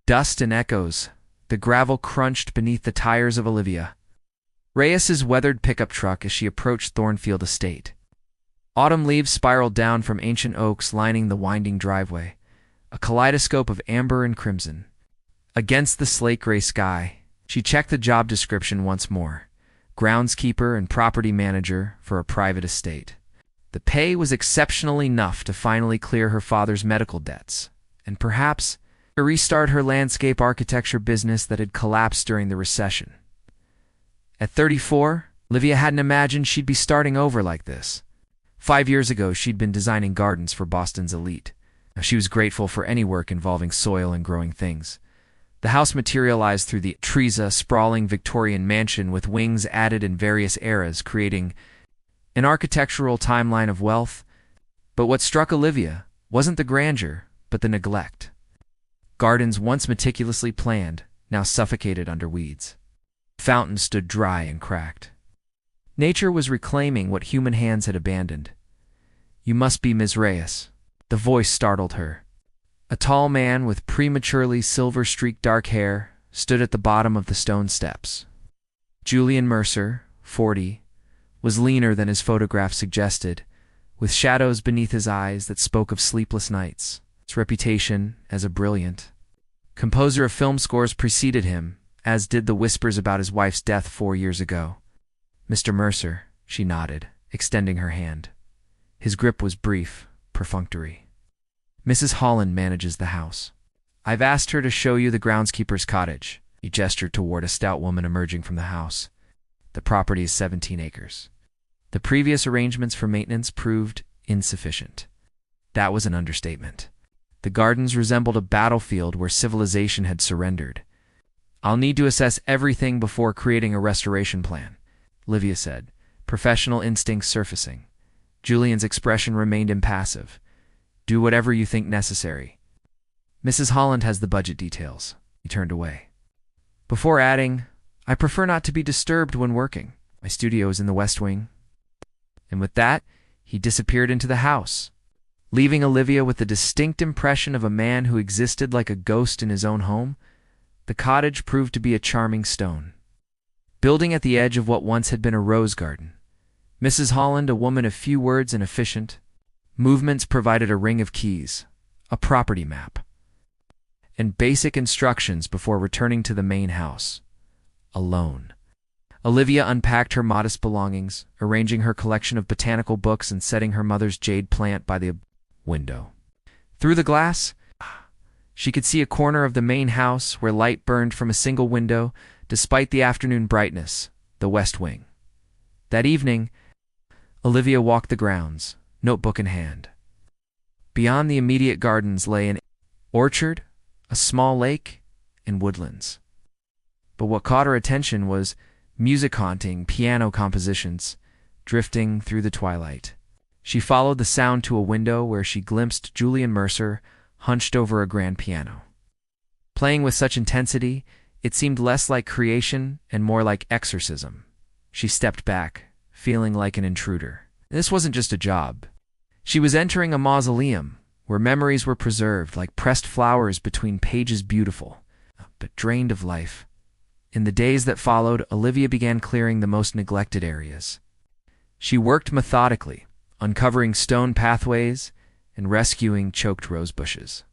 Dust and echoes. The gravel crunched beneath the tires of Olivia Reyes's weathered pickup truck as she approached Thornfield Estate. Autumn leaves spiraled down from ancient oaks lining the winding driveway, a kaleidoscope of amber and crimson. Against the slate-gray sky, she checked the job description once more: groundskeeper and property manager for a private estate. The pay was exceptionally enough to finally clear her father's medical debts, and perhaps to restart her landscape architecture business that had collapsed during the recession. At 34, Olivia hadn't imagined she'd be starting over like this. 5 years ago, she'd been designing gardens for Boston's elite. She was grateful for any work involving soil and growing things. The house materialized through the trees, a sprawling Victorian mansion with wings added in various eras, creating an architectural timeline of wealth. But what struck Olivia wasn't the grandeur, but the neglect. Gardens once meticulously planned, now suffocated under weeds. Fountains stood dry and cracked. Nature was reclaiming what human hands had abandoned. "You must be Ms. Reyes." The voice startled her. A tall man with prematurely silver-streaked dark hair stood at the bottom of the stone steps. Julian Mercer, 40, was leaner than his photograph suggested, with shadows beneath his eyes that spoke of sleepless nights. His reputation as a brilliant composer of film scores preceded him, as did the whispers about his wife's death 4 years ago. "Mr. Mercer," she nodded, extending her hand. His grip was brief, perfunctory. "Mrs. Holland manages the house. I've asked her to show you the groundskeeper's cottage." He gestured toward a stout woman emerging from the house. "The property is 17 acres. The previous arrangements for maintenance proved insufficient." That was an understatement. The gardens resembled a battlefield where civilization had surrendered. "I'll need to assess everything before creating a restoration plan," Olivia said, professional instincts surfacing. Julian's expression remained impassive. "Do whatever you think necessary." "Mrs. Holland has the budget details." He turned away, before adding, "I prefer not to be disturbed when working. My studio is in the West Wing." And with that, he disappeared into the house, leaving Olivia with the distinct impression of a man who existed like a ghost in his own home. The cottage proved to be a charming stone building at the edge of what once had been a rose garden. Mrs. Holland, a woman of few words and efficient movements, provided a ring of keys, a property map, and basic instructions before returning to the main house, alone. Olivia unpacked her modest belongings, arranging her collection of botanical books and setting her mother's jade plant by the window. Through the glass, she could see a corner of the main house where light burned from a single window, despite the afternoon brightness, the West Wing. That evening, Olivia walked the grounds, notebook in hand. Beyond the immediate gardens lay an orchard, a small lake, and woodlands. But what caught her attention was music-haunting piano compositions drifting through the twilight. She followed the sound to a window where she glimpsed Julian Mercer hunched over a grand piano. Playing with such intensity, it seemed less like creation and more like exorcism. She stepped back, feeling like an intruder. This wasn't just a job. She was entering a mausoleum where memories were preserved like pressed flowers between pages, beautiful, but drained of life. In the days that followed, Olivia began clearing the most neglected areas. She worked methodically, uncovering stone pathways and rescuing choked rose bushes.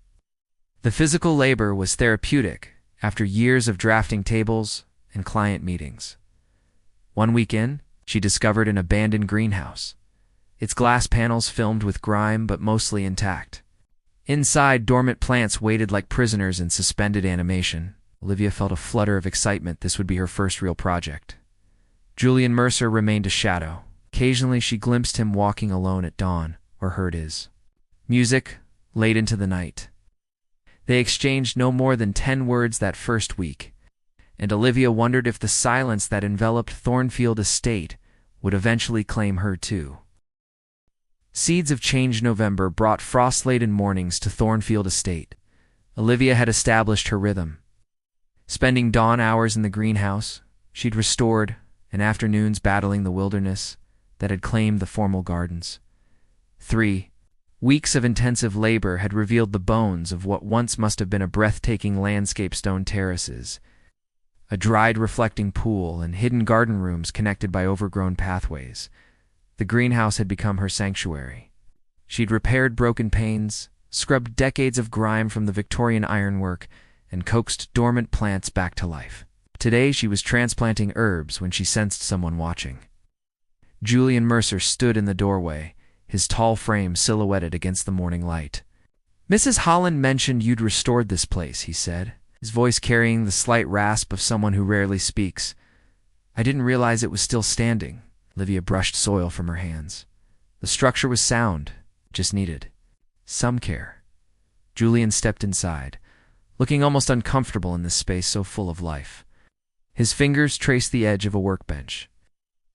The physical labor was therapeutic after years of drafting tables and client meetings. One weekend, she discovered an abandoned greenhouse, its glass panels filmed with grime but mostly intact. Inside, dormant plants waited like prisoners in suspended animation. Olivia felt a flutter of excitement. This would be her first real project. Julian Mercer remained a shadow. Occasionally, she glimpsed him walking alone at dawn, or heard his music late into the night. They exchanged no more than 10 words that first week, and Olivia wondered if the silence that enveloped Thornfield Estate would eventually claim her too. Seeds of Change November brought frost-laden mornings to Thornfield Estate. Olivia had established her rhythm. Spending dawn hours in the greenhouse, she'd restored, and afternoons battling the wilderness that had claimed the formal gardens. 3. Weeks of intensive labor had revealed the bones of what once must have been a breathtaking landscape: stone terraces, a dried reflecting pool, and hidden garden rooms connected by overgrown pathways. The greenhouse had become her sanctuary. She'd repaired broken panes, scrubbed decades of grime from the Victorian ironwork, and coaxed dormant plants back to life. Today she was transplanting herbs when she sensed someone watching. Julian Mercer stood in the doorway, his tall frame silhouetted against the morning light. "Mrs. Holland mentioned you'd restored this place," he said, his voice carrying the slight rasp of someone who rarely speaks. "I didn't realize it was still standing." Olivia brushed soil from her hands. The structure was sound, just needed some care. Julian stepped inside, looking almost uncomfortable in this space so full of life. His fingers traced the edge of a workbench.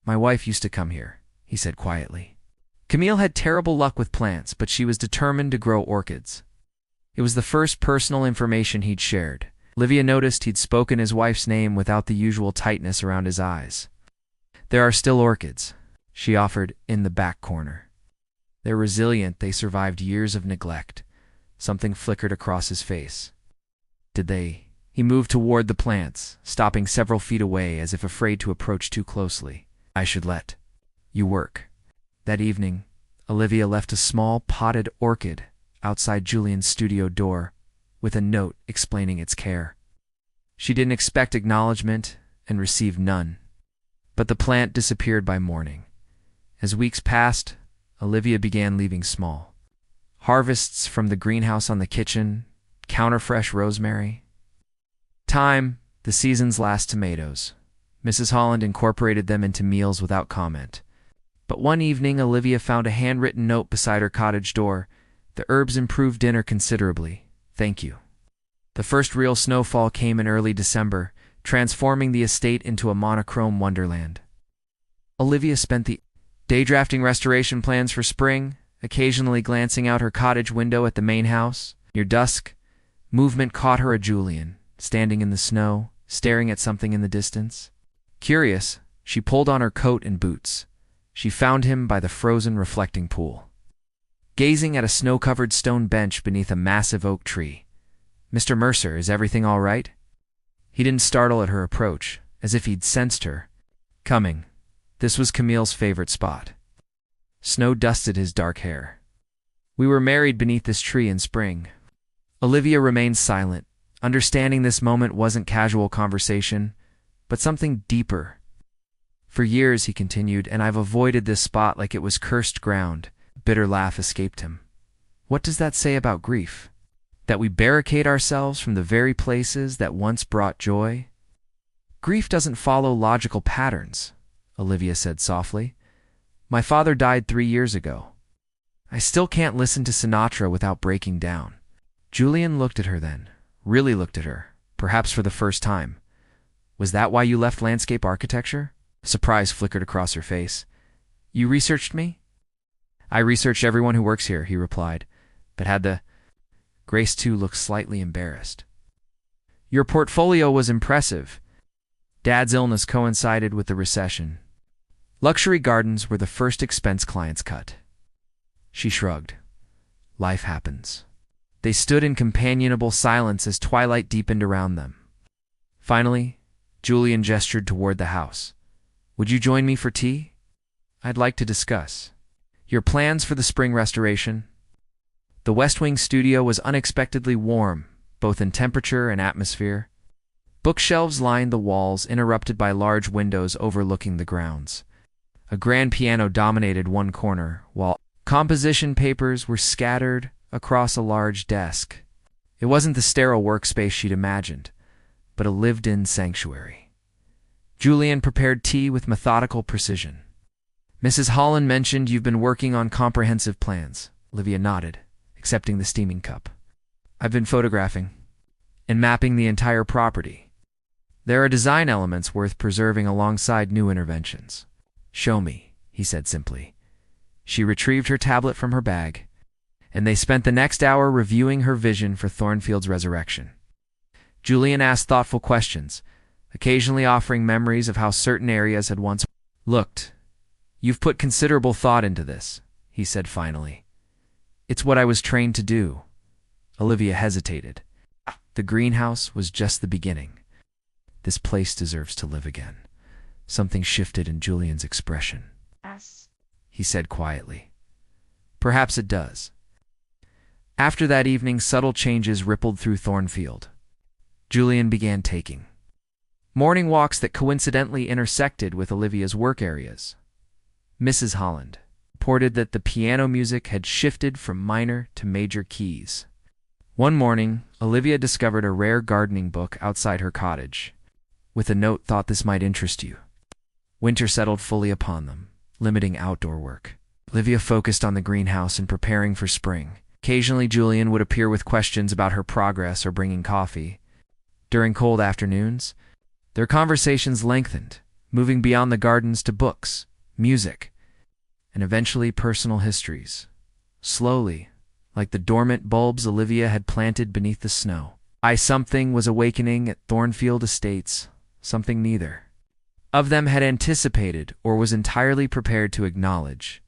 "My wife used to come here," he said quietly. Camille had terrible luck with plants, but she was determined to grow orchids. It was the first personal information he'd shared. Olivia noticed he'd spoken his wife's name without the usual tightness around his eyes. "There are still orchids," she offered, "in the back corner. They're resilient, they survived years of neglect." Something flickered across his face. "Did they?" He moved toward the plants, stopping several feet away as if afraid to approach too closely. "I should let you work." That evening, Olivia left a small potted orchid outside Julian's studio door with a note explaining its care. She didn't expect acknowledgement and received none. But the plant disappeared by morning. As weeks passed, Olivia began leaving small harvests from the greenhouse on the kitchen, counterfresh rosemary. The season's last tomatoes. Mrs. Holland incorporated them into meals without comment. But one evening, Olivia found a handwritten note beside her cottage door. "The herbs improved dinner considerably. Thank you." The first real snowfall came in early December, transforming the estate into a monochrome wonderland. Olivia spent the day drafting restoration plans for spring, occasionally glancing out her cottage window at the main house. Near dusk, movement caught her. Julian, standing in the snow, staring at something in the distance. Curious, she pulled on her coat and boots. She found him by the frozen reflecting pool, gazing at a snow-covered stone bench beneath a massive oak tree. "Mr. Mercer, is everything all right?" He didn't startle at her approach, as if he'd sensed her coming. This was Camille's favorite spot. Snow dusted his dark hair. "We were married beneath this tree in spring." Olivia remained silent, understanding this moment wasn't casual conversation, but something deeper. "For years," he continued, "and I've avoided this spot like it was cursed ground." A bitter laugh escaped him. "What does that say about grief? That we barricade ourselves from the very places that once brought joy?" "Grief doesn't follow logical patterns," Olivia said softly. "My father died 3 years ago. I still can't listen to Sinatra without breaking down." Julian looked at her then, really looked at her, perhaps for the first time. "Was that why you left landscape architecture?" Surprise flickered across her face. "You researched me?" "I researched everyone who works here," he replied, but had the Grace too looked slightly embarrassed. "Your portfolio was impressive." Dad's illness coincided with the recession. Luxury gardens were the first expense clients cut. She shrugged. "Life happens." They stood in companionable silence as twilight deepened around them. Finally, Julian gestured toward the house. "Would you join me for tea? I'd like to discuss your plans for the spring restoration." The West Wing studio was unexpectedly warm, both in temperature and atmosphere. Bookshelves lined the walls, interrupted by large windows overlooking the grounds. A grand piano dominated one corner, while composition papers were scattered across a large desk. It wasn't the sterile workspace she'd imagined, but a lived-in sanctuary. Julian prepared tea with methodical precision. "Mrs. Holland mentioned you've been working on comprehensive plans." Olivia nodded, accepting the steaming cup. "I've been photographing and mapping the entire property. There are design elements worth preserving alongside new interventions." "Show me," he said simply. She retrieved her tablet from her bag, and they spent the next hour reviewing her vision for Thornfield's resurrection. Julian asked thoughtful questions, occasionally offering memories of how certain areas had once looked. "You've put considerable thought into this," he said finally. It's what I was trained to do. Olivia hesitated. The greenhouse was just the beginning. This place deserves to live again. Something shifted in Julian's expression. Yes. He said quietly. Perhaps it does. After that evening, subtle changes rippled through Thornfield. Julian began taking morning walks that coincidentally intersected with Olivia's work areas. Mrs. Holland reported that the piano music had shifted from minor to major keys. One morning, Olivia discovered a rare gardening book outside her cottage, with a note thought this might interest you. Winter settled fully upon them, limiting outdoor work. Olivia focused on the greenhouse and preparing for spring. Occasionally, Julian would appear with questions about her progress or bringing coffee. During cold afternoons, their conversations lengthened, moving beyond the gardens to books, music, and eventually personal histories. Slowly, like the dormant bulbs Olivia had planted beneath the snow. Something was awakening at Thornfield Estates, something neither of them had anticipated or was entirely prepared to acknowledge.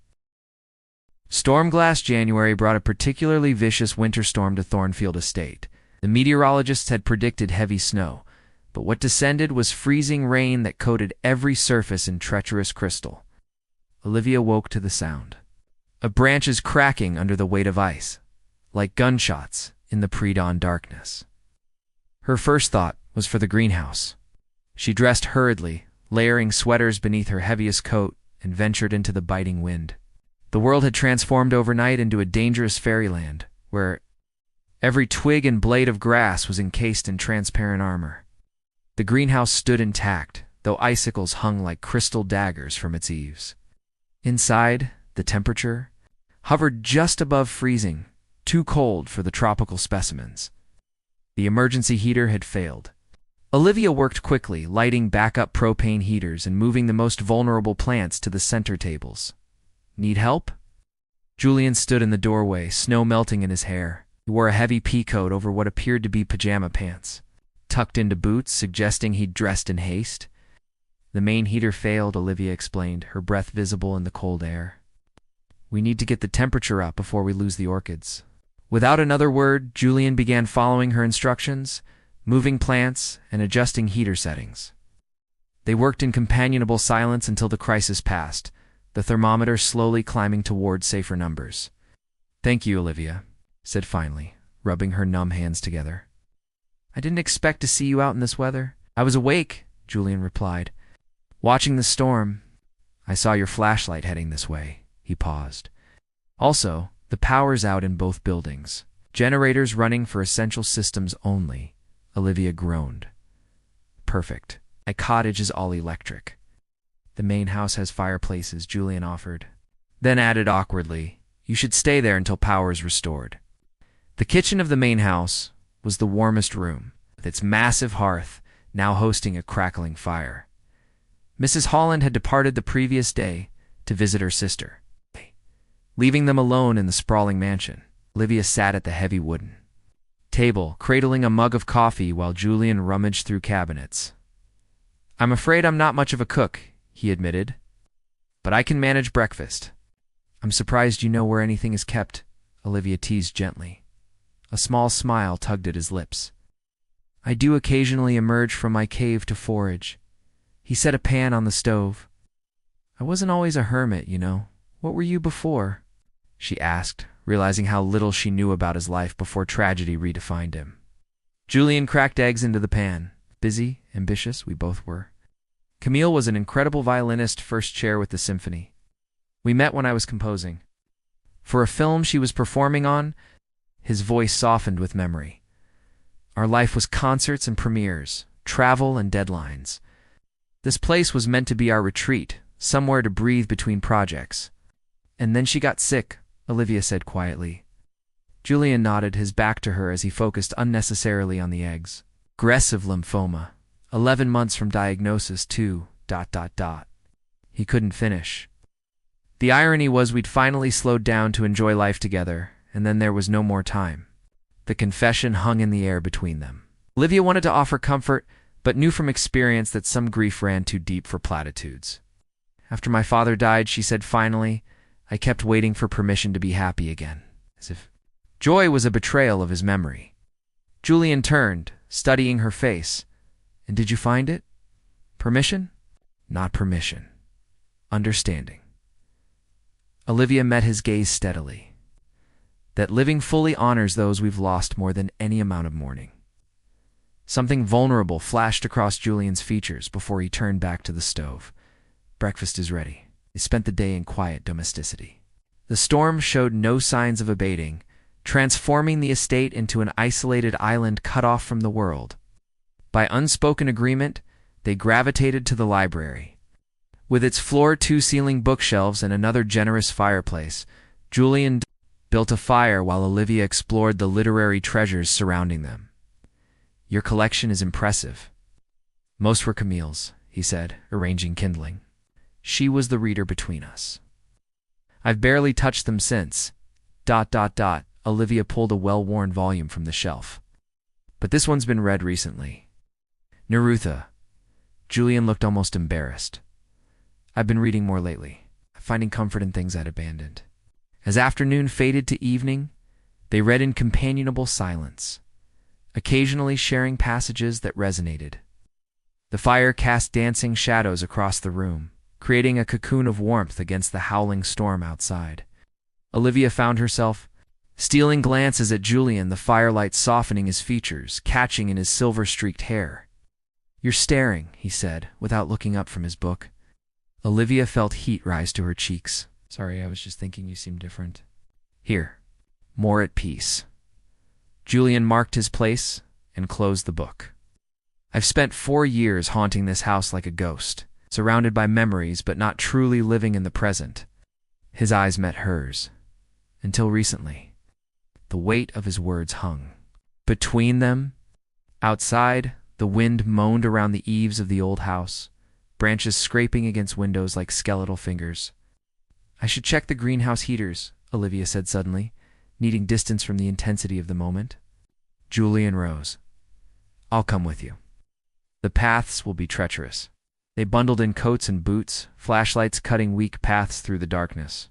Stormglass January brought a particularly vicious winter storm to Thornfield Estate. The meteorologists had predicted heavy snow, but what descended was freezing rain that coated every surface in treacherous crystal. Olivia woke to the sound of branches cracking under the weight of ice, like gunshots in the pre-dawn darkness. Her first thought was for the greenhouse. She dressed hurriedly, layering sweaters beneath her heaviest coat, and ventured into the biting wind. The world had transformed overnight into a dangerous fairyland, where every twig and blade of grass was encased in transparent armor. The greenhouse stood intact, though icicles hung like crystal daggers from its eaves. Inside, the temperature hovered just above freezing, too cold for the tropical specimens. The emergency heater had failed. Olivia worked quickly, lighting backup propane heaters and moving the most vulnerable plants to the center tables. Need help? Julian stood in the doorway, snow melting in his hair. He wore a heavy pea coat over what appeared to be pajama pants, tucked into boots, suggesting he'd dressed in haste. The main heater failed, Olivia explained, her breath visible in the cold air. We need to get the temperature up before we lose the orchids. Without another word, Julian began following her instructions, moving plants and adjusting heater settings. They worked in companionable silence until the crisis passed, the thermometer slowly climbing toward safer numbers. Thank you, Olivia, said finally, rubbing her numb hands together. I didn't expect to see you out in this weather. I was awake, Julian replied, watching the storm. I saw your flashlight heading this way. He paused. Also, the power's out in both buildings. Generators running for essential systems only. Olivia groaned. Perfect. My cottage is all electric. The main house has fireplaces, Julian offered. Then added awkwardly, you should stay there until power is restored. The kitchen of the main house was the warmest room, with its massive hearth now hosting a crackling fire. Mrs. Holland had departed the previous day to visit her sister, leaving them alone in the sprawling mansion. Olivia sat at the heavy wooden table, cradling a mug of coffee while Julian rummaged through cabinets. I'm afraid I'm not much of a cook, he admitted, but I can manage breakfast. I'm surprised you know where anything is kept, Olivia teased gently. A small smile tugged at his lips. I do occasionally emerge from my cave to forage. He set a pan on the stove. I wasn't always a hermit, you know. What were you before? She asked, realizing how little she knew about his life before tragedy redefined him. Julian cracked eggs into the pan. Busy, ambitious, we both were. Camille was an incredible violinist, first chair with the symphony. We met when I was composing. For a film she was performing on, his voice softened with memory. Our life was concerts and premieres, travel and deadlines. This place was meant to be our retreat, somewhere to breathe between projects. And then she got sick, Olivia said quietly. Julian nodded, his back to her as he focused unnecessarily on the eggs. Aggressive lymphoma. 11 months from diagnosis too, ... He couldn't finish. The irony was we'd finally slowed down to enjoy life together, and then there was no more time. The confession hung in the air between them. Olivia wanted to offer comfort, but knew from experience that some grief ran too deep for platitudes. After my father died, she said finally, I kept waiting for permission to be happy again. as if joy was a betrayal of his memory. Julian turned, studying her face. And did you find it? Permission? Not permission. Understanding. Olivia met his gaze steadily. That living fully honors those we've lost more than any amount of mourning. Something vulnerable flashed across Julian's features before he turned back to the stove. Breakfast is ready. They spent the day in quiet domesticity. The storm showed no signs of abating, transforming the estate into an isolated island cut off from the world. By unspoken agreement, they gravitated to the library. With its floor-to-ceiling bookshelves and another generous fireplace, Julian built a fire while Olivia explored the literary treasures surrounding them. Your collection is impressive. Most were Camille's, he said, arranging kindling. She was the reader between us. I've barely touched them since. ... Olivia pulled a well-worn volume from the shelf. But this one's been read recently. Nerutha. Julian looked almost embarrassed. I've been reading more lately, finding comfort in things I'd abandoned. As afternoon faded to evening, they read in companionable silence, occasionally sharing passages that resonated. The fire cast dancing shadows across the room, creating a cocoon of warmth against the howling storm outside. Olivia found herself stealing glances at Julian, the firelight softening his features, catching in his silver-streaked hair. You're staring, he said, without looking up from his book. Olivia felt heat rise to her cheeks. Sorry, I was just thinking you seemed different. Here, more at peace. Julian marked his place and closed the book. I've spent 4 years haunting this house like a ghost, surrounded by memories but not truly living in the present. His eyes met hers. Until recently. The weight of his words hung. Between them, outside, the wind moaned around the eaves of the old house, branches scraping against windows like skeletal fingers. I should check the greenhouse heaters, Olivia said suddenly, needing distance from the intensity of the moment. Julian rose. I'll come with you. The paths will be treacherous. They bundled in coats and boots, flashlights cutting weak paths through the darkness.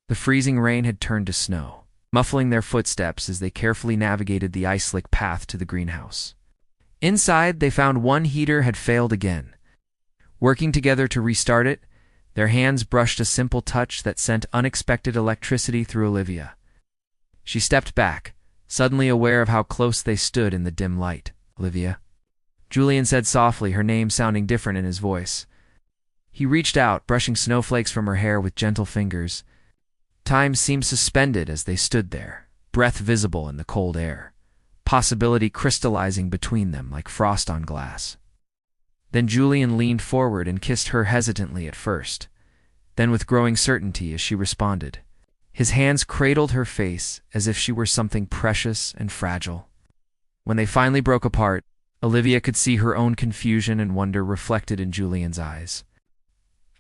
The freezing rain had turned to snow, muffling their footsteps as they carefully navigated the ice-slick path to the greenhouse. Inside, they found one heater had failed again. Working together to restart it, their hands brushed a simple touch that sent unexpected electricity through Olivia. She stepped back, suddenly aware of how close they stood in the dim light. Olivia. Julian said softly, her name sounding different in his voice. He reached out, brushing snowflakes from her hair with gentle fingers. Time seemed suspended as they stood there, breath visible in the cold air, possibility crystallizing between them like frost on glass. Then Julian leaned forward and kissed her hesitantly at first, then with growing certainty as she responded. His hands cradled her face as if she were something precious and fragile. When they finally broke apart, Olivia could see her own confusion and wonder reflected in Julian's eyes.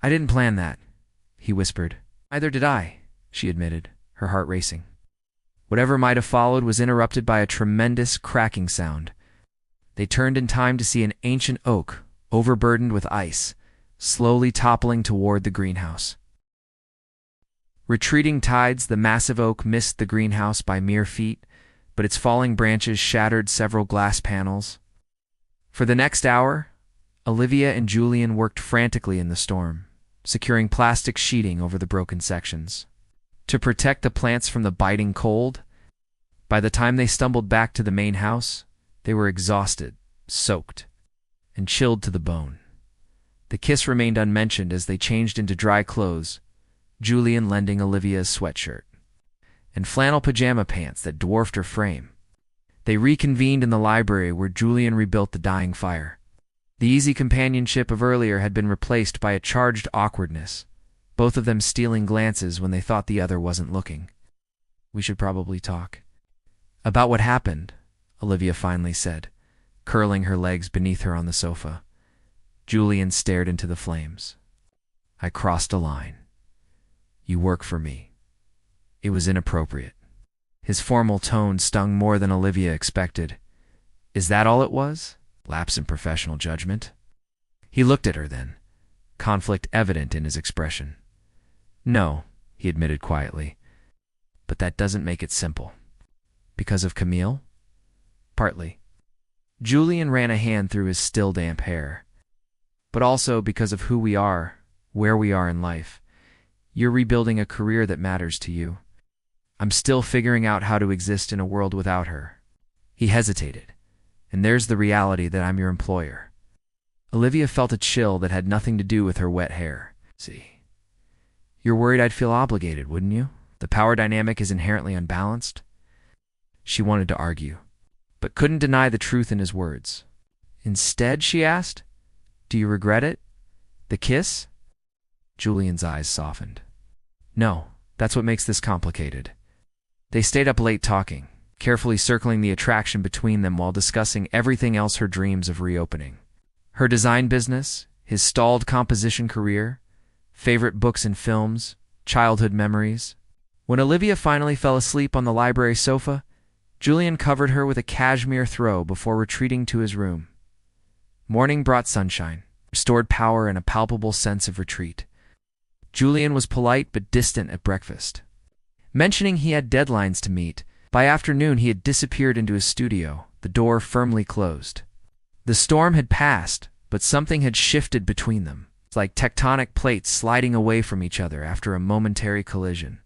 I didn't plan that, he whispered. Neither did I, she admitted, her heart racing. Whatever might have followed was interrupted by a tremendous cracking sound. They turned in time to see an ancient oak, overburdened with ice, slowly toppling toward the greenhouse. Retreating tides, the massive oak missed the greenhouse by mere feet, but its falling branches shattered several glass panels. For the next hour, Olivia and Julian worked frantically in the storm, securing plastic sheeting over the broken sections. To protect the plants from the biting cold, by the time they stumbled back to the main house, they were exhausted, soaked, and chilled to the bone. The kiss remained unmentioned as they changed into dry clothes, Julian lending Olivia a sweatshirt and flannel pajama pants that dwarfed her frame. They reconvened in the library where Julian rebuilt the dying fire. The easy companionship of earlier had been replaced by a charged awkwardness, both of them stealing glances when they thought the other wasn't looking. We should probably talk. About what happened, Olivia finally said, curling her legs beneath her on the sofa. Julian stared into the flames. I crossed a line. You work for me. It was inappropriate. His formal tone stung more than Olivia expected. Is that all it was? Lapse in professional judgment? He looked at her then, conflict evident in his expression. No, he admitted quietly. but that doesn't make it simple. Because of Camille? Partly. Julian ran a hand through his still damp hair. But also because of who we are, where we are in life. You're rebuilding a career that matters to you. I'm still figuring out how to exist in a world without her. He hesitated. And there's the reality that I'm your employer. Olivia felt a chill that had nothing to do with her wet hair. See, you're worried I'd feel obligated, wouldn't you? The power dynamic is inherently unbalanced. She wanted to argue, but couldn't deny the truth in his words. Instead, she asked, do you regret it? The kiss? Julian's eyes softened. No, that's what makes this complicated. They stayed up late talking, carefully circling the attraction between them while discussing everything else her dreams of reopening. Her design business, his stalled composition career, favorite books and films, childhood memories. When Olivia finally fell asleep on the library sofa, Julian covered her with a cashmere throw before retreating to his room. Morning brought sunshine, restored power and a palpable sense of retreat. Julian was polite but distant at breakfast. Mentioning he had deadlines to meet, by afternoon he had disappeared into his studio, the door firmly closed. The storm had passed, but something had shifted between them. It's like tectonic plates sliding away from each other after a momentary collision.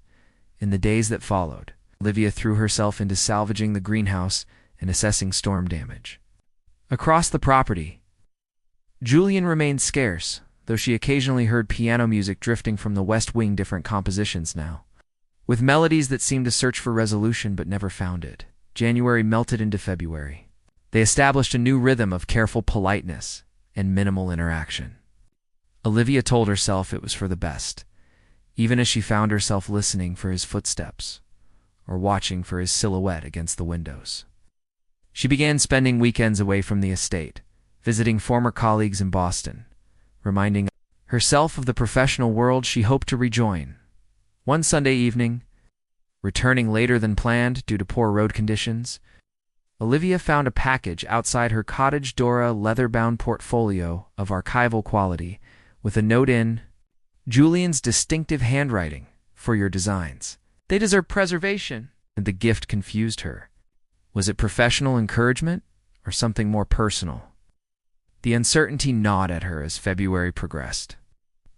In the days that followed, Olivia threw herself into salvaging the greenhouse and assessing storm damage. Across the property, Julian remained scarce, though she occasionally heard piano music drifting from the West Wing, different compositions now, with melodies that seemed to search for resolution but never found it. January melted into February. They established a new rhythm of careful politeness and minimal interaction. Olivia told herself it was for the best, even as she found herself listening for his footsteps or watching for his silhouette against the windows. She began spending weekends away from the estate, visiting former colleagues in Boston, reminding herself of the professional world she hoped to rejoin. One Sunday evening, returning later than planned due to poor road conditions, Olivia found a package outside her cottage Dora leather-bound portfolio of archival quality with a note in Julian's distinctive handwriting for your designs. They deserve preservation. And the gift confused her. Was it professional encouragement or something more personal? The uncertainty gnawed at her as February progressed.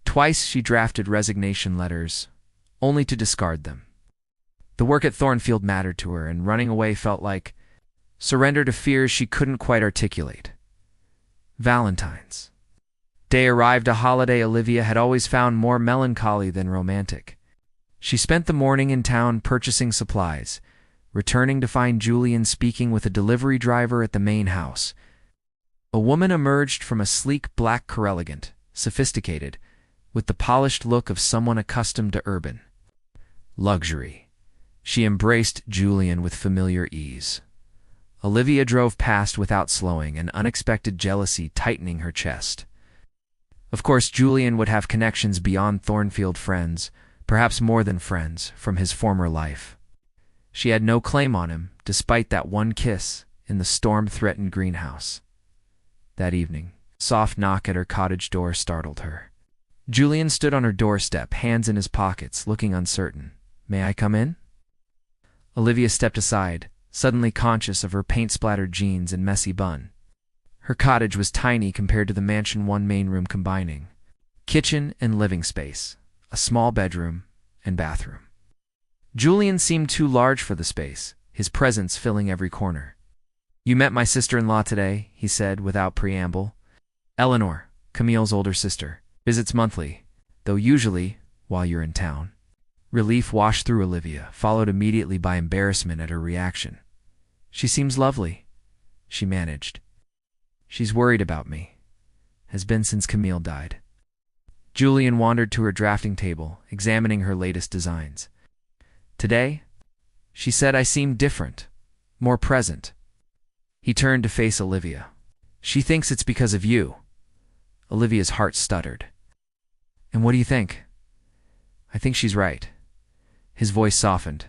Twice she drafted resignation letters, only to discard them. The work at Thornfield mattered to her, and running away felt like surrender to fears she couldn't quite articulate. Valentine's Day arrived, a holiday Olivia had always found more melancholy than romantic. She spent the morning in town purchasing supplies, returning to find Julian speaking with a delivery driver at the main house. A woman emerged from a sleek black car, elegant, sophisticated, with the polished look of someone accustomed to urban luxury. She embraced Julian with familiar ease. Olivia drove past without slowing, an unexpected jealousy tightening her chest. Of course, Julian would have connections beyond Thornfield, friends, perhaps more than friends, from his former life. She had no claim on him, despite that one kiss in the storm-threatened greenhouse. That evening, a soft knock at her cottage door startled her. Julian stood on her doorstep, hands in his pockets, looking uncertain. "May I come in?" Olivia stepped aside, suddenly conscious of her paint-splattered jeans and messy bun. Her cottage was tiny compared to the mansion, one main room combining kitchen and living space, a small bedroom and bathroom. Julian seemed too large for the space, his presence filling every corner. "You met my sister-in-law today," he said without preamble. "Eleanor, Camille's older sister, visits monthly, though usually while you're in town." Relief washed through Olivia, followed immediately by embarrassment at her reaction. "She seems lovely," she managed. "She's worried about me. Has been since Camille died." Julian wandered to her drafting table, examining her latest designs. "Today," she said, "I seem different, more present." He turned to face Olivia. "She thinks it's because of you." Olivia's heart stuttered. "And what do you think?" "I think she's right." His voice softened.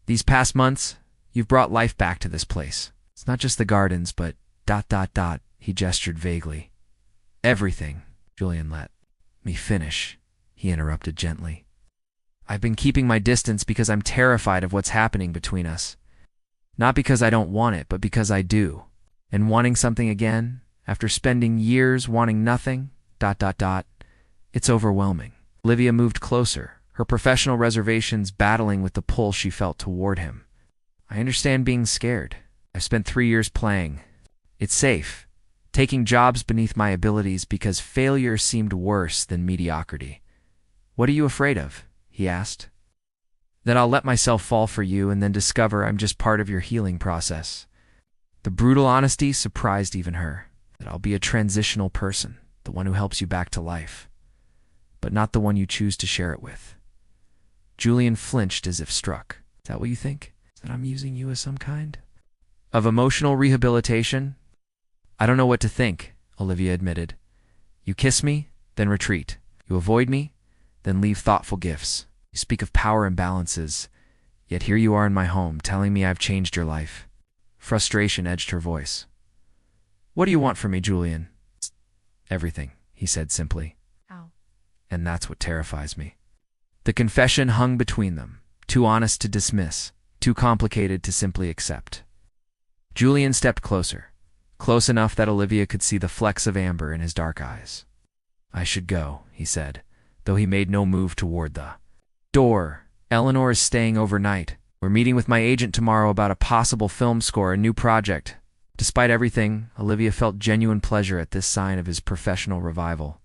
"These past months, you've brought life back to this place. It's not just the gardens, but ... He gestured vaguely. "Everything." Julian let me finish, he interrupted gently. I've been keeping my distance because I'm terrified of what's happening between us. Not because I don't want it, but because I do. And wanting something again, after spending years wanting nothing, ... It's overwhelming. Olivia moved closer, her professional reservations battling with the pull she felt toward him. I understand being scared. I've spent 3 years playing. It's safe, taking jobs beneath my abilities because failure seemed worse than mediocrity. What are you afraid of? He asked. That I'll let myself fall for you and then discover I'm just part of your healing process. The brutal honesty surprised even her. That I'll be a transitional person, the one who helps you back to life, but not the one you choose to share it with. Julian flinched as if struck. Is that what you think? That I'm using you as some kind of emotional rehabilitation? I don't know what to think, Olivia admitted. You kiss me, then retreat. You avoid me, then leave thoughtful gifts. You speak of power imbalances, yet here you are in my home telling me I've changed your life. Frustration edged her voice. What do you want from me, Julian? Everything, he said simply. Ow. And that's what terrifies me. The confession hung between them, too honest to dismiss, too complicated to simply accept. Julian stepped closer, close enough that Olivia could see the flecks of amber in his dark eyes. I should go, he said, though he made no move toward the door. Eleanor is staying overnight. We're meeting with my agent tomorrow about a possible film score, a new project. Despite everything, Olivia felt genuine pleasure at this sign of his professional revival.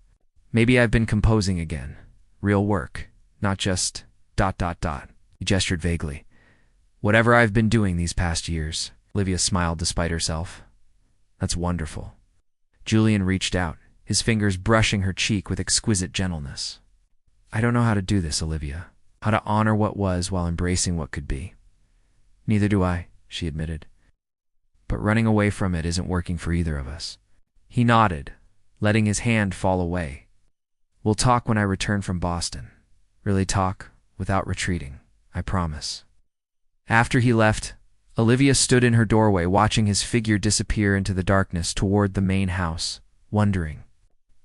Maybe I've been composing again. Real work, not just ... He gestured vaguely. Whatever I've been doing these past years. Olivia smiled despite herself. That's wonderful. Julian reached out, his fingers brushing her cheek with exquisite gentleness. I don't know how to do this, Olivia. How to honor what was while embracing what could be. Neither do I, she admitted. But running away from it isn't working for either of us. He nodded, letting his hand fall away. We'll talk when I return from Boston. Really talk, without retreating, I promise. After he left, Olivia stood in her doorway watching his figure disappear into the darkness toward the main house, wondering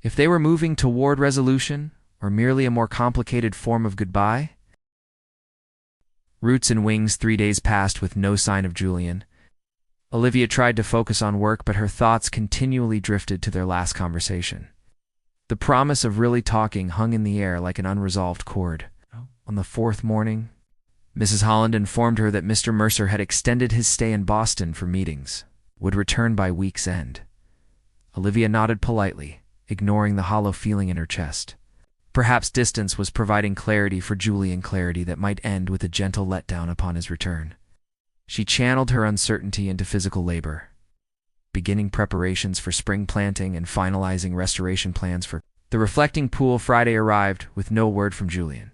if they were moving toward resolution or merely a more complicated form of goodbye. Roots and wings, 3 days passed with no sign of Julian. Olivia tried to focus on work, but her thoughts continually drifted to their last conversation. The promise of really talking hung in the air like an unresolved chord. On the 4th morning, Mrs. Holland informed her that Mr. Mercer had extended his stay in Boston for meetings, would return by week's end. Olivia nodded politely, ignoring the hollow feeling in her chest. Perhaps distance was providing clarity for Julian, clarity that might end with a gentle letdown upon his return. She channeled her uncertainty into physical labor, beginning preparations for spring planting and finalizing restoration plans for the reflecting pool. Friday arrived with no word from Julian.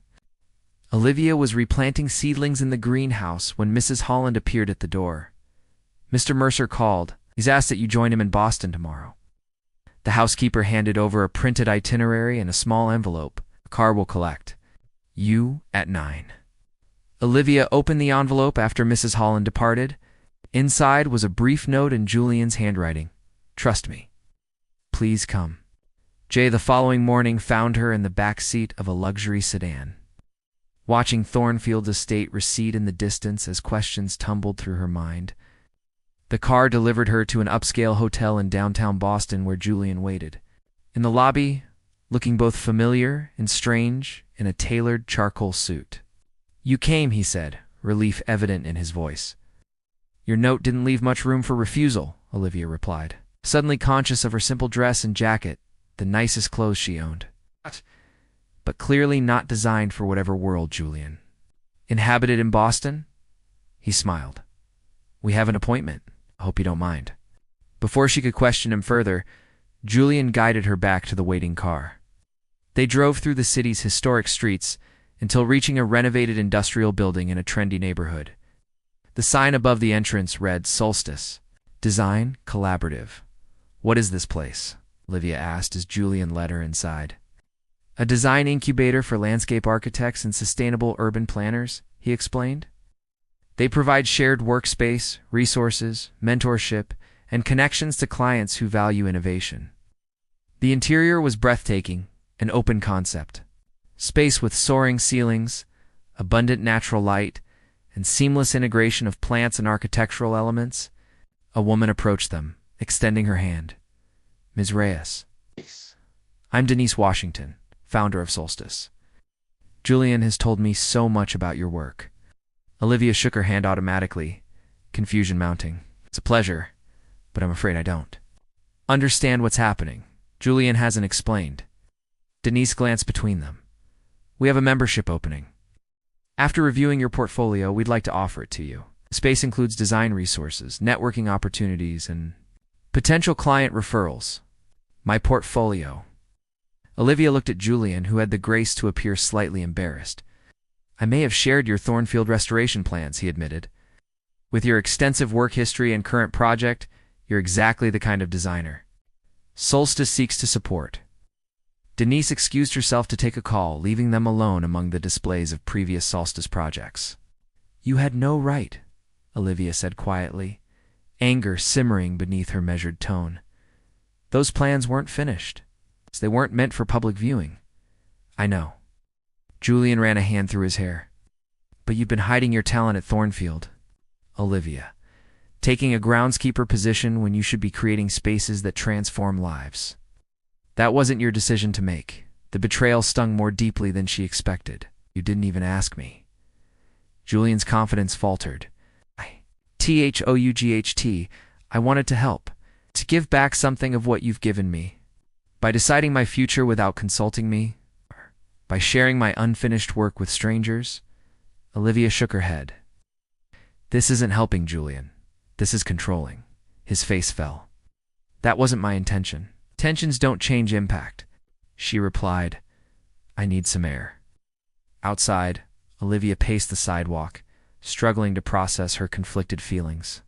Olivia was replanting seedlings in the greenhouse when Mrs. Holland appeared at the door. Mr. Mercer called. He's asked that you join him in Boston tomorrow. The housekeeper handed over a printed itinerary and a small envelope. A car will collect you at 9. Olivia opened the envelope after Mrs. Holland departed. Inside was a brief note in Julian's handwriting. Trust me. Please come. Jay the following morning found her in the back seat of a luxury sedan, watching Thornfield's estate recede in the distance as questions tumbled through her mind. The car delivered her to an upscale hotel in downtown Boston where Julian waited. In the lobby, looking both familiar and strange in a tailored charcoal suit. You came, he said, relief evident in his voice. Your note didn't leave much room for refusal, Olivia replied, suddenly conscious of her simple dress and jacket, the nicest clothes she owned. But clearly not designed for whatever world, Julian. Inhabited in Boston? He smiled. We have an appointment. I hope you don't mind. Before she could question him further, Julian guided her back to the waiting car. They drove through the city's historic streets until reaching a renovated industrial building in a trendy neighborhood. The sign above the entrance read Solstice. Design collaborative. What is this place? Olivia asked as Julian led her inside. A design incubator for landscape architects and sustainable urban planners, he explained. They provide shared workspace, resources, mentorship, and connections to clients who value innovation. The interior was breathtaking, an open concept. Space with soaring ceilings, abundant natural light, and seamless integration of plants and architectural elements. A woman approached them, extending her hand. Ms. Reyes. I'm Denise Washington, founder of Solstice. Julian has told me so much about your work. Olivia shook her hand automatically, confusion mounting. It's a pleasure, but I'm afraid I don't understand what's happening. Julian hasn't explained. Denise glanced between them. We have a membership opening. After reviewing your portfolio, we'd like to offer it to you. The space includes design resources, networking opportunities, and potential client referrals. My portfolio. Olivia looked at Julian, who had the grace to appear slightly embarrassed. I may have shared your Thornfield restoration plans, he admitted. With your extensive work history and current project, you're exactly the kind of designer Solstice seeks to support. Denise excused herself to take a call, leaving them alone among the displays of previous Solstice projects. You had no right, Olivia said quietly, anger simmering beneath her measured tone. Those plans weren't finished. They weren't meant for public viewing. I know. Julian ran a hand through his hair. But you've been hiding your talent at Thornfield, Olivia, taking a groundskeeper position when you should be creating spaces that transform lives. That wasn't your decision to make. The betrayal stung more deeply than she expected. You didn't even ask me. Julian's confidence faltered. I wanted to help, to give back something of what you've given me. By deciding my future without consulting me, by sharing my unfinished work with strangers. Olivia shook her head. This isn't helping, Julian. This is controlling. His face fell. That wasn't my intention. Intentions don't change impact. She replied, I need some air. Outside, Olivia paced the sidewalk, struggling to process her conflicted feelings.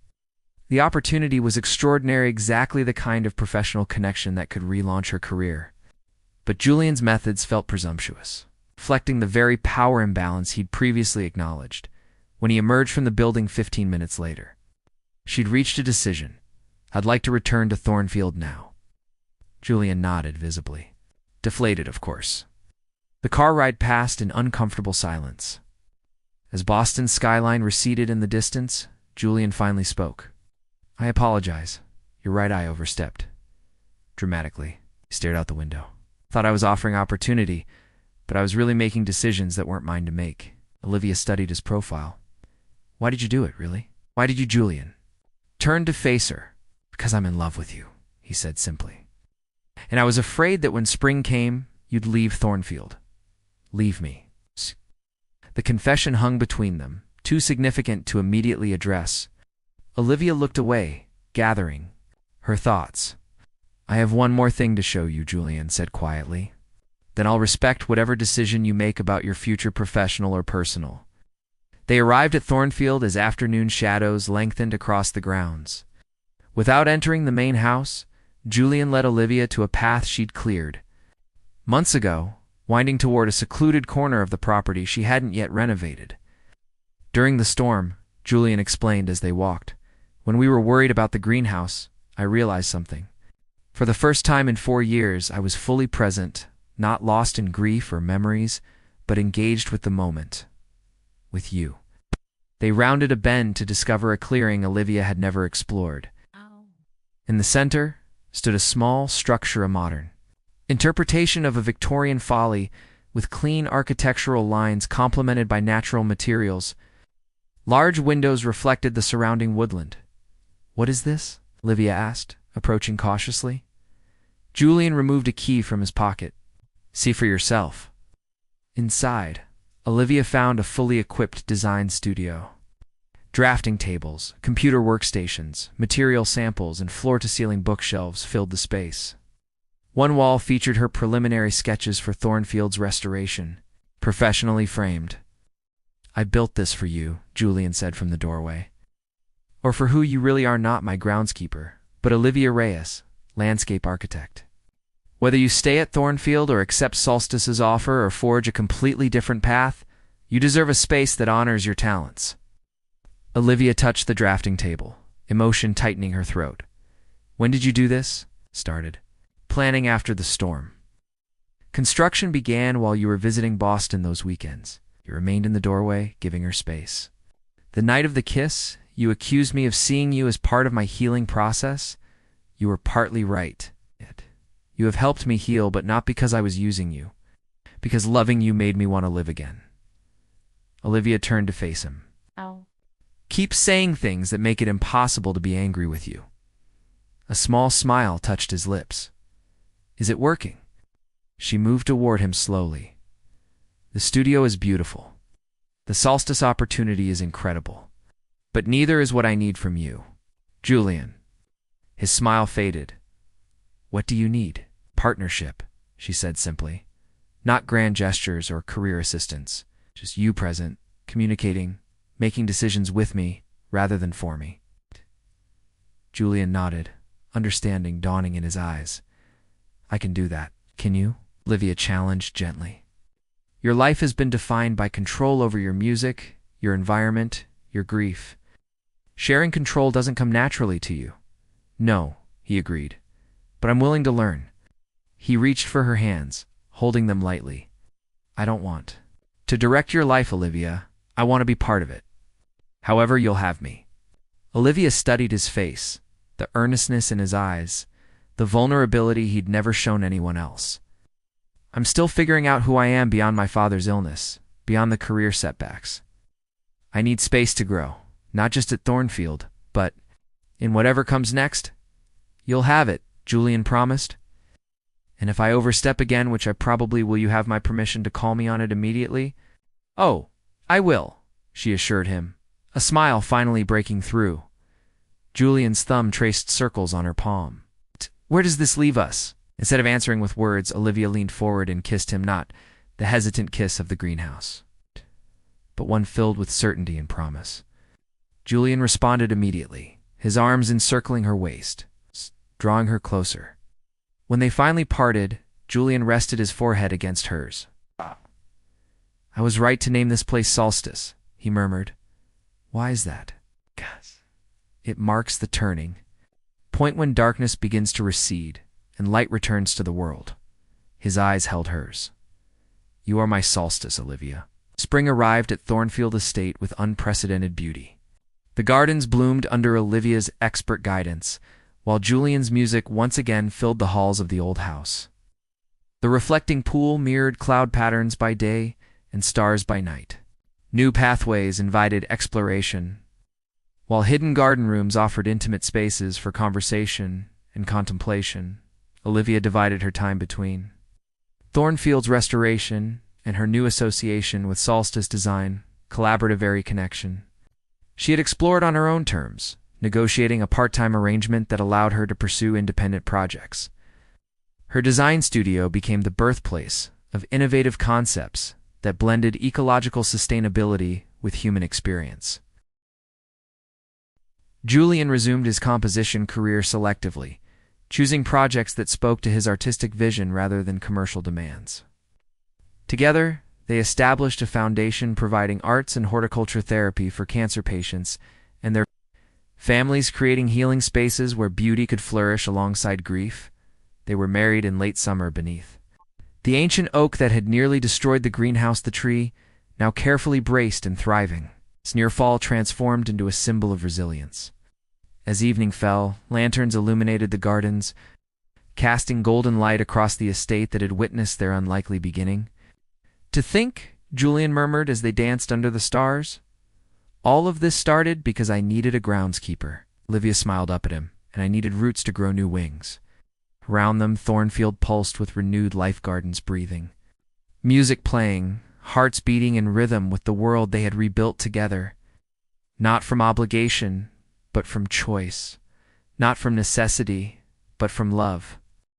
The opportunity was extraordinary, exactly the kind of professional connection that could relaunch her career. But Julian's methods felt presumptuous, reflecting the very power imbalance he'd previously acknowledged when he emerged from the building 15 minutes later. She'd reached a decision. I'd like to return to Thornfield now. Julian nodded visibly. Deflated, of course. The car ride passed in uncomfortable silence. As Boston's skyline receded in the distance, Julian finally spoke. I apologize. Your right eye overstepped. Dramatically, he stared out the window. Thought I was offering opportunity, but I was really making decisions that weren't mine to make. Olivia studied his profile. Why did you do it, really? Why did you, Julian? Turned to face her. Because I'm in love with you, he said simply. And I was afraid that when spring came, you'd leave Thornfield. Leave me. The confession hung between them, too significant to immediately address. Olivia looked away, gathering her thoughts. I have one more thing to show you, Julian said quietly. Then I'll respect whatever decision you make about your future, professional or personal. They arrived at Thornfield as afternoon shadows lengthened across the grounds. Without entering the main house, Julian led Olivia to a path she'd cleared months ago, winding toward a secluded corner of the property she hadn't yet renovated. During the storm, Julian explained as they walked, when we were worried about the greenhouse, I realized something. For the first time in 4 years, I was fully present, not lost in grief or memories, but engaged with the moment. With you. They rounded a bend to discover a clearing Olivia had never explored. In the center stood a small structure, a modern interpretation of a Victorian folly with clean architectural lines complemented by natural materials. Large windows reflected the surrounding woodland. What is this? Olivia asked, approaching cautiously. Julian removed a key from his pocket. See for yourself. Inside, Olivia found a fully equipped design studio. Drafting tables, computer workstations, material samples, and floor-to-ceiling bookshelves filled the space. One wall featured her preliminary sketches for Thornfield's restoration, professionally framed. I built this for you, Julian said from the doorway. Or for who you really are, not my groundskeeper, but Olivia Reyes, landscape architect. Whether you stay at Thornfield or accept Solstice's offer or forge a completely different path, you deserve a space that honors your talents. Olivia touched the drafting table, emotion tightening her throat. When did you do this? Started. Planning after the storm. Construction began while you were visiting Boston those weekends. He remained in the doorway, giving her space. The night of the kiss, you accused me of seeing you as part of my healing process. You were partly right. You have helped me heal, but not because I was using you. Because loving you made me want to live again. Olivia turned to face him. Ow. Keep saying things that make it impossible to be angry with you. A small smile touched his lips. Is it working? She moved toward him slowly. The studio is beautiful. The solstice opportunity is incredible. But neither is what I need from you. Julian. His smile faded. What do you need? Partnership, she said simply. Not grand gestures or career assistance. Just you present, communicating, making decisions with me rather than for me. Julian nodded, understanding dawning in his eyes. I can do that. Can you? Olivia challenged gently. Your life has been defined by control over your music, your environment, your grief. Sharing control doesn't come naturally to you. No, he agreed. But I'm willing to learn. He reached for her hands, holding them lightly. I don't want to direct your life, Olivia. I want to be part of it. However, you'll have me. Olivia studied his face, the earnestness in his eyes, the vulnerability he'd never shown anyone else. I'm still figuring out who I am beyond my father's illness, beyond the career setbacks. I need space to grow, not just at Thornfield, but in whatever comes next. You'll have it, Julian promised. And if I overstep again, which I probably will, you have my permission to call me on it immediately? Oh, I will, she assured him, a smile finally breaking through. Julian's thumb traced circles on her palm. Where does this leave us? Instead of answering with words, Olivia leaned forward and kissed him, not the hesitant kiss of the greenhouse, but one filled with certainty and promise. Julian responded immediately, his arms encircling her waist, drawing her closer. When they finally parted, Julian rested his forehead against hers. I was right to name this place Solstice, he murmured. Why is that? It marks the turning point when darkness begins to recede and light returns to the world. His eyes held hers. You are my solstice, Olivia. Spring arrived at Thornfield Estate with unprecedented beauty. The gardens bloomed under Olivia's expert guidance, while Julian's music once again filled the halls of the old house. The reflecting pool mirrored cloud patterns by day and stars by night. New pathways invited exploration, while hidden garden rooms offered intimate spaces for conversation and contemplation. Olivia divided her time between Thornfield's restoration and her new association with Solstice Design, collaborative area connection. She had explored on her own terms, negotiating a part-time arrangement that allowed her to pursue independent projects. Her design studio became the birthplace of innovative concepts that blended ecological sustainability with human experience. Julian resumed his composition career selectively, choosing projects that spoke to his artistic vision rather than commercial demands. Together, they established a foundation providing arts and horticulture therapy for cancer patients and their families, creating healing spaces where beauty could flourish alongside grief. They were married in late summer beneath the ancient oak that had nearly destroyed the greenhouse. The tree, now carefully braced and thriving, its near fall transformed into a symbol of resilience. As evening fell, lanterns illuminated the gardens, casting golden light across the estate that had witnessed their unlikely beginning. To think, Julian murmured as they danced under the stars. All of this started because I needed a groundskeeper. Olivia smiled up at him, and I needed roots to grow new wings. Around them, Thornfield pulsed with renewed life gardens breathing. Music playing, hearts beating in rhythm with the world they had rebuilt together. Not from obligation, but from choice. Not from necessity, but from love.